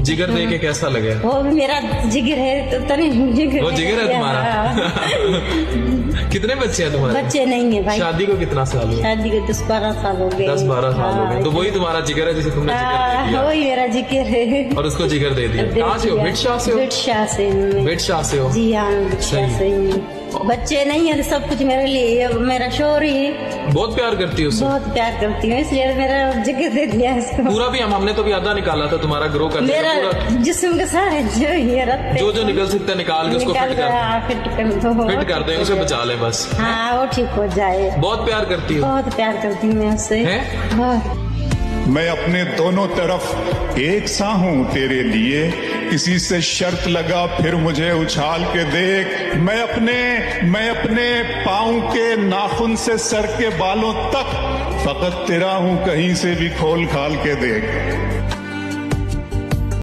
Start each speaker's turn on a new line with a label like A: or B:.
A: जिगर देख के कैसा लगे?
B: वो भी मेरा जिगर है तो तने जिगर
A: वो जिगर है तुम्हारा? कितने बच्चे हैं तुम्हारे?
B: बच्चे नहीं है भाई।
A: शादी को कितना साल हुआ?
B: शादी को 10-12 साल हो गए।
A: 10-12 साल हो गए। तो वही तुम्हारा जिगर है जिसे तुमने जिगर दे दिया
B: वही मेरा जिगर है।
A: और उसको जिगर दे दिया। कहाँ से हो? बिटशाह से हो?
B: बिटशाह से।
A: बिटशाह से हो?
B: जी हाँ, बिटशाह से ही। बच्चे नहीं है, सब कुछ मेरे लिए। मेरा शोर ही
A: बहुत प्यार करती हो उससे?
B: बहुत प्यार करती हूँ, इसलिए मेरा जिगर दे दिया इसको।
A: पूरा भी हमने तो भी आधा निकाला था तुम्हारा ग्रो करने का
B: मेरा
A: पूरा।
B: जिस्म के सारे जो ये रखते
A: जो निकल सकता है निकाल के उसको फिट कर दें, उसे बचा ले बस।
B: हाँ वो ठीक हो जाए।
A: बहुत प्यार करती हो?
B: बहुत प्यार करती हूँ मैं उससे।
C: मैं अपने दोनों तरफ एक सा हूँ तेरे लिए, किसी से शर्त लगा फिर मुझे उछाल के देख। मैं अपने पाँव के नाखून से सर के बालों तक फकत तेरा हूँ, कहीं से भी खोल खाल के देख।